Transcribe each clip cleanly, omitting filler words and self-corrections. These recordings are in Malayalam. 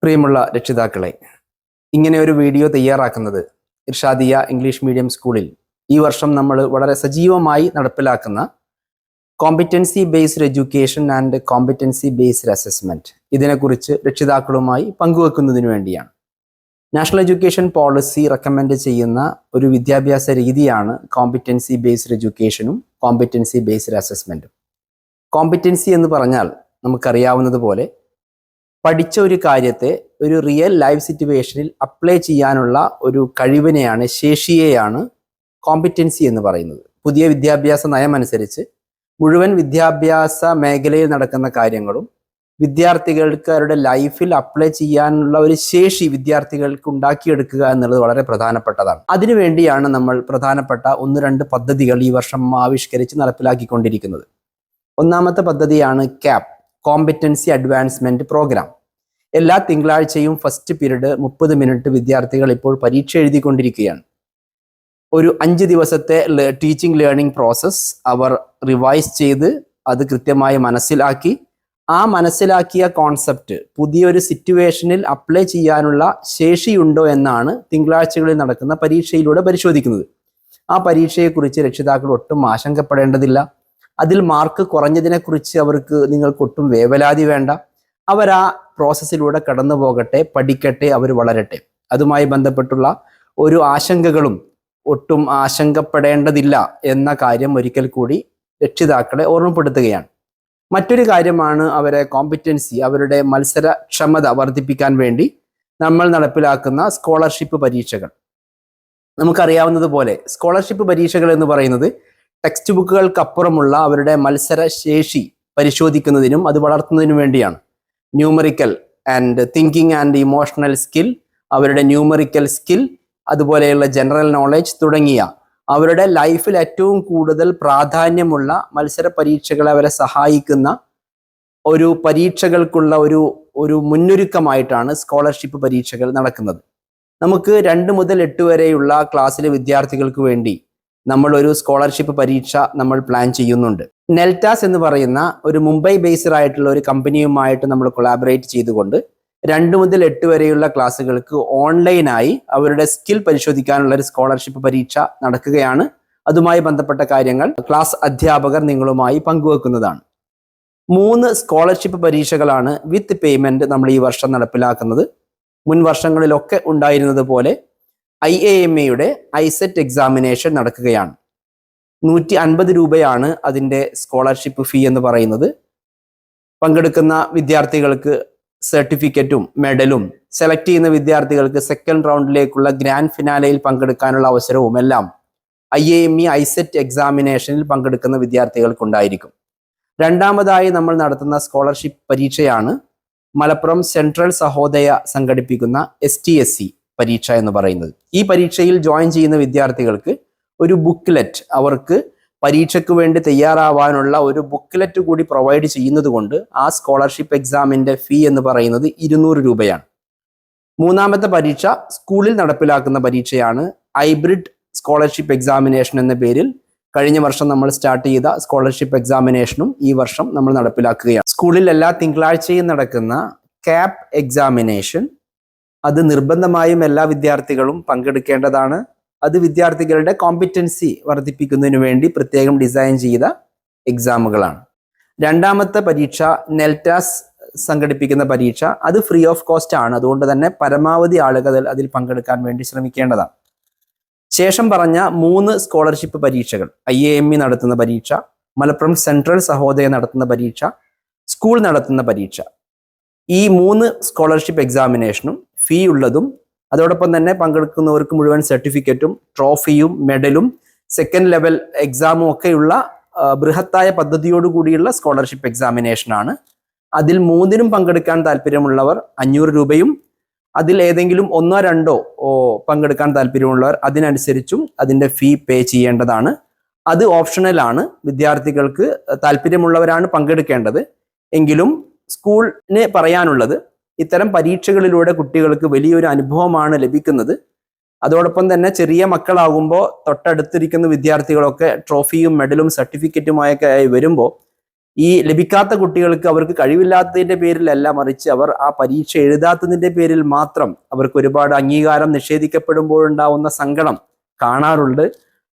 പ്രിയമുള്ള രക്ഷിതാക്കളെ, ഇങ്ങനെ ഒരു വീഡിയോ തയ്യാറാക്കുന്നത് ഇർഷാദിയ ഇംഗ്ലീഷ് മീഡിയം സ്കൂളിൽ ഈ വർഷം നമ്മൾ വളരെ സജീവമായി നടപ്പിലാക്കുന്ന competency based education and competency based assessment ഇതിനെക്കുറിച്ച് രക്ഷിതാക്കളുമായി പങ്കുവെക്കുന്നതിന് വേണ്ടിയാണ്. നാഷണൽ എഡ്യൂക്കേഷൻ പോളിസി റെക്കമെൻഡ് ചെയ്യുന്ന ഒരു വിദ്യാഭ്യാസ രീതിയാണ് കോമ്പിറ്റൻസി ബേസ്ഡ് എഡ്യൂക്കേഷനും കോമ്പിറ്റൻസി ബേസ്ഡ് അസസ്മെൻറ്റും. കോമ്പിറ്റൻസി എന്ന് പറഞ്ഞാൽ നമുക്കറിയാവുന്നതുപോലെ പഠിച്ച ഒരു കാര്യത്തെ ഒരു റിയൽ ലൈഫ് സിറ്റുവേഷനിൽ അപ്ലൈ ചെയ്യാനുള്ള ഒരു കഴിവിനെയാണ്, ശേഷിയെയാണ് കോമ്പിറ്റൻസി എന്ന് പറയുന്നത്. പുതിയ വിദ്യാഭ്യാസ നയം അനുസരിച്ച് മുഴുവൻ വിദ്യാഭ്യാസ മേഖലയിൽ നടക്കുന്ന കാര്യങ്ങളും വിദ്യാർത്ഥികൾക്ക് അവരുടെ ലൈഫിൽ അപ്ലൈ ചെയ്യാനുള്ള ഒരു ശേഷി വിദ്യാർത്ഥികൾക്ക് ഉണ്ടാക്കിയെടുക്കുക എന്നുള്ളത് വളരെ പ്രധാനപ്പെട്ടതാണ്. അതിനുവേണ്ടിയാണ് നമ്മൾ പ്രധാനപ്പെട്ട 1-2 പദ്ധതികൾ ഈ വർഷം ആവിഷ്കരിച്ച് നടപ്പിലാക്കിക്കൊണ്ടിരിക്കുന്നത്. ഒന്നാമത്തെ പദ്ധതിയാണ് CAP, കോമ്പിറ്റൻസി അഡ്വാൻസ്മെന്റ് പ്രോഗ്രാം. എല്ലാ തിങ്കളാഴ്ചയും ഫസ്റ്റ് പീരീഡ് 30 മിനിറ്റ് വിദ്യാർത്ഥികൾ ഇപ്പോൾ പരീക്ഷ എഴുതിക്കൊണ്ടിരിക്കുകയാണ്. ഒരു 5 ദിവസത്തെ ടീച്ചിങ് ലേണിംഗ് പ്രോസസ്സ് അവർ റിവൈസ് ചെയ്ത് അത് കൃത്യമായി മനസ്സിലാക്കി, ആ മനസ്സിലാക്കിയ കോൺസെപ്റ്റ് പുതിയൊരു സിറ്റുവേഷനിൽ അപ്ലൈ ചെയ്യാനുള്ള ശേഷിയുണ്ടോ എന്നാണ് തിങ്കളാഴ്ചകളിൽ നടക്കുന്ന പരീക്ഷയിലൂടെ പരിശോധിക്കുന്നത്. ആ പരീക്ഷയെക്കുറിച്ച് രക്ഷിതാക്കൾ ഒട്ടും ആശങ്കപ്പെടേണ്ടതില്ല. അതിൽ മാർക്ക് കുറഞ്ഞതിനെക്കുറിച്ച് നിങ്ങൾക്ക് ഒട്ടും വേവലാതി വേണ്ട. അവർ ആ പ്രോസസ്സിലൂടെ കടന്നു പോകട്ടെ, പഠിക്കട്ടെ, അവർ വളരട്ടെ. അതുമായി ബന്ധപ്പെട്ടുള്ള ഒരു ആശങ്കകളും ഒട്ടും ആശങ്കപ്പെടേണ്ടതില്ല എന്ന കാര്യം ഒരിക്കൽ കൂടി രക്ഷിതാക്കളെ ഓർമ്മപ്പെടുത്തുകയാണ്. മറ്റൊരു കാര്യമാണ് അവരെ കോമ്പിറ്റൻസി, അവരുടെ മത്സരക്ഷമത വർദ്ധിപ്പിക്കാൻ വേണ്ടി നമ്മൾ നടപ്പിലാക്കുന്ന സ്കോളർഷിപ്പ് പരീക്ഷകൾ. നമുക്കറിയാവുന്നതുപോലെ സ്കോളർഷിപ്പ് പരീക്ഷകൾ എന്ന് പറയുന്നത് ടെക്സ്റ്റ് ബുക്കുകൾക്കപ്പുറമുള്ള അവരുടെ മത്സരശേഷി പരിശോധിക്കുന്നതിനും അത് വളർത്തുന്നതിനും വേണ്ടിയാണ്. Numerical and thinking and emotional skill, അവരുടെ ന്യൂമറിക്കൽ സ്കിൽ, അതുപോലെയുള്ള ജനറൽ നോളജ് തുടങ്ങിയ അവരുടെ ലൈഫിൽ ഏറ്റവും കൂടുതൽ പ്രാധാന്യമുള്ള മത്സര പരീക്ഷകളെ അവരെ സഹായിക്കുന്ന ഒരു പരീക്ഷകൾക്കുള്ള ഒരു മുന്നൊരുക്കമായിട്ടാണ് സ്കോളർഷിപ്പ് പരീക്ഷകൾ നടക്കുന്നത്. നമുക്ക് 2 മുതൽ 8 വരെയുള്ള ക്ലാസ്സിലെ വിദ്യാർത്ഥികൾക്ക് വേണ്ടി നമ്മൾ ഒരു സ്കോളർഷിപ്പ് പരീക്ഷ നമ്മൾ പ്ലാൻ ചെയ്യുന്നുണ്ട്. നെൽറ്റാസ് എന്ന് പറയുന്ന ഒരു മുംബൈ ബേസ്ഡ് ആയിട്ടുള്ള ഒരു കമ്പനിയുമായിട്ട് നമ്മൾ കൊളാബറേറ്റ് ചെയ്തുകൊണ്ട് 2 മുതൽ 8 വരെയുള്ള ക്ലാസ്സുകൾക്ക് ഓൺലൈനായി അവരുടെ സ്കിൽ പരിശോധിക്കാനുള്ള ഒരു സ്കോളർഷിപ്പ് പരീക്ഷ നടക്കുകയാണ്. അതുമായി ബന്ധപ്പെട്ട കാര്യങ്ങൾ ക്ലാസ് അധ്യാപകർ നിങ്ങളുമായി പങ്കുവെക്കുന്നതാണ്. 3 സ്കോളർഷിപ്പ് പരീക്ഷകളാണ് വിത്ത് പേയ്മെന്റ് നമ്മൾ ഈ വർഷം നടപ്പിലാക്കുന്നത്. മുൻ വർഷങ്ങളിലൊക്കെ ഉണ്ടായിരുന്നത് പോലെ IAMAയുടെ ഐസെറ്റ് എക്സാമിനേഷൻ നടക്കുകയാണ്. 150 രൂപയാണ് അതിൻ്റെ സ്കോളർഷിപ്പ് ഫീ എന്ന് പറയുന്നത്. പങ്കെടുക്കുന്ന വിദ്യാർത്ഥികൾക്ക് സർട്ടിഫിക്കറ്റും മെഡലും, സെലക്ട് ചെയ്യുന്ന വിദ്യാർത്ഥികൾക്ക് സെക്കൻഡ് റൗണ്ടിലേക്കുള്ള ഗ്രാൻഡ് ഫിനാലയിൽ പങ്കെടുക്കാനുള്ള അവസരവും എല്ലാം IAME ഐസെറ്റ് എക്സാമിനേഷനിൽ പങ്കെടുക്കുന്ന വിദ്യാർത്ഥികൾക്കുണ്ടായിരിക്കും. രണ്ടാമതായി നമ്മൾ നടത്തുന്ന സ്കോളർഷിപ്പ് പരീക്ഷയാണ് മലപ്പുറം സെൻട്രൽ സഹോദയ സംഘടിപ്പിക്കുന്ന STSC പരീക്ഷ എന്ന് പറയുന്നത്. ഈ പരീക്ഷയിൽ ജോയിൻ ചെയ്യുന്ന വിദ്യാർത്ഥികൾക്ക് ഒരു ബുക്ക്ലെറ്റ്, അവർക്ക് പരീക്ഷയ്ക്ക് വേണ്ടി തയ്യാറാവാനുള്ള ഒരു ബുക്ക്ലെറ്റ് കൂടി പ്രൊവൈഡ് ചെയ്യുന്നത് കൊണ്ട് ആ സ്കോളർഷിപ്പ് എക്സാമിൻ്റെ ഫീ എന്ന് പറയുന്നത് 200 രൂപയാണ്. മൂന്നാമത്തെ പരീക്ഷ സ്കൂളിൽ നടപ്പിലാക്കുന്ന പരീക്ഷയാണ് ഹൈബ്രിഡ് സ്കോളർഷിപ്പ് എക്സാമിനേഷൻ എന്ന പേരിൽ കഴിഞ്ഞ വർഷം നമ്മൾ സ്റ്റാർട്ട് ചെയ്ത സ്കോളർഷിപ്പ് എക്സാമിനേഷനും ഈ വർഷം നമ്മൾ നടപ്പിലാക്കുകയാണ്. സ്കൂളിൽ എല്ലാ തിങ്കളാഴ്ചയും നടക്കുന്ന CAP എക്സാമിനേഷൻ അത് നിർബന്ധമായും എല്ലാ വിദ്യാർത്ഥികളും പങ്കെടുക്കേണ്ടതാണ്. അത് വിദ്യാർത്ഥികളുടെ കോമ്പിറ്റൻസി വർദ്ധിപ്പിക്കുന്നതിന് വേണ്ടി പ്രത്യേകം ഡിസൈൻ ചെയ്ത എക്സാമുകളാണ്. രണ്ടാമത്തെ പരീക്ഷ നെൽറ്റാസ് സംഘടിപ്പിക്കുന്ന പരീക്ഷ, അത് ഫ്രീ ഓഫ് കോസ്റ്റ് ആണ്. അതുകൊണ്ട് തന്നെ പരമാവധി ആളുകൾ അതിൽ പങ്കെടുക്കാൻ വേണ്ടി ശ്രമിക്കേണ്ടതാണ്. ശേഷം പറഞ്ഞ 3 സ്കോളർഷിപ്പ് പരീക്ഷകൾ, IAME നടത്തുന്ന പരീക്ഷ, മലപ്പുറം സെൻട്രൽ സഹോദയ നടത്തുന്ന പരീക്ഷ, സ്കൂൾ നടത്തുന്ന പരീക്ഷ, ഈ 3 സ്കോളർഷിപ്പ് എക്സാമിനേഷനും ഫീ ഉള്ളതും അതോടൊപ്പം തന്നെ പങ്കെടുക്കുന്നവർക്ക് മുഴുവൻ സർട്ടിഫിക്കറ്റും ട്രോഫിയും മെഡലും സെക്കൻഡ് ലെവൽ എക്സാമും ഒക്കെയുള്ള ബൃഹത്തായ പദ്ധതിയോടുകൂടിയുള്ള സ്കോളർഷിപ്പ് എക്സാമിനേഷനാണ്. അതിൽ 3നും പങ്കെടുക്കാൻ താല്പര്യമുള്ളവർ 500 രൂപയും, അതിൽ ഏതെങ്കിലും 1-2 പങ്കെടുക്കാൻ താല്പര്യമുള്ളവർ അതിനനുസരിച്ചും അതിൻ്റെ ഫീ പേ ചെയ്യേണ്ടതാണ്. അത് ഓപ്ഷണലാണ്. വിദ്യാർത്ഥികൾക്ക് താല്പര്യമുള്ളവരാണ് പങ്കെടുക്കേണ്ടത്. എങ്കിലും സ്കൂളിന് പറയാനുള്ളത്, ഇത്തരം പരീക്ഷകളിലൂടെ കുട്ടികൾക്ക് വലിയൊരു അനുഭവമാണ് ലഭിക്കുന്നത്. അതോടൊപ്പം തന്നെ ചെറിയ മക്കളാകുമ്പോൾ തൊട്ടടുത്തിരിക്കുന്ന വിദ്യാർത്ഥികളൊക്കെ ട്രോഫിയും മെഡലും സർട്ടിഫിക്കറ്റുമായൊക്കെ വരുമ്പോൾ ഈ ലഭിക്കാത്ത കുട്ടികൾക്ക് അവർക്ക് കഴിവില്ലാത്തതിന്റെ പേരിലല്ല, മറിച്ച് അവർ ആ പരീക്ഷ എഴുതാത്തതിന്റെ പേരിൽ മാത്രം അവർക്ക് ഒരുപാട് അംഗീകാരം നിഷേധിക്കപ്പെടുമ്പോഴുണ്ടാവുന്ന സങ്കടം കാണാറുണ്ട്.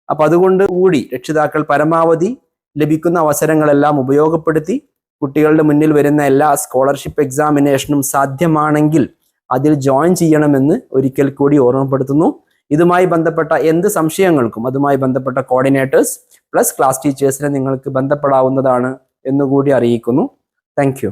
അപ്പൊ അതുകൊണ്ട് കൂടി രക്ഷിതാക്കൾ പരമാവധി ലഭിക്കുന്ന അവസരങ്ങളെല്ലാം ഉപയോഗപ്പെടുത്തി കുട്ടികളുടെ മുന്നിൽ വരുന്ന എല്ലാ സ്കോളർഷിപ്പ് എക്സാമിനേഷനും സാധ്യമാണെങ്കിൽ അതിൽ ജോയിൻ ചെയ്യണമെന്ന് ഒരിക്കൽ കൂടി ഓർമ്മപ്പെടുത്തുന്നു. ഇതുമായി ബന്ധപ്പെട്ട എന്ത് സംശയങ്ങൾക്കും അതുമായി ബന്ധപ്പെട്ട കോർഡിനേറ്റേഴ്സ് പ്ലസ് ക്ലാസ് ടീച്ചേഴ്സിനെ നിങ്ങൾക്ക് ബന്ധപ്പെടാവുന്നതാണ് എന്നുകൂടി അറിയിക്കുന്നു. Thank you.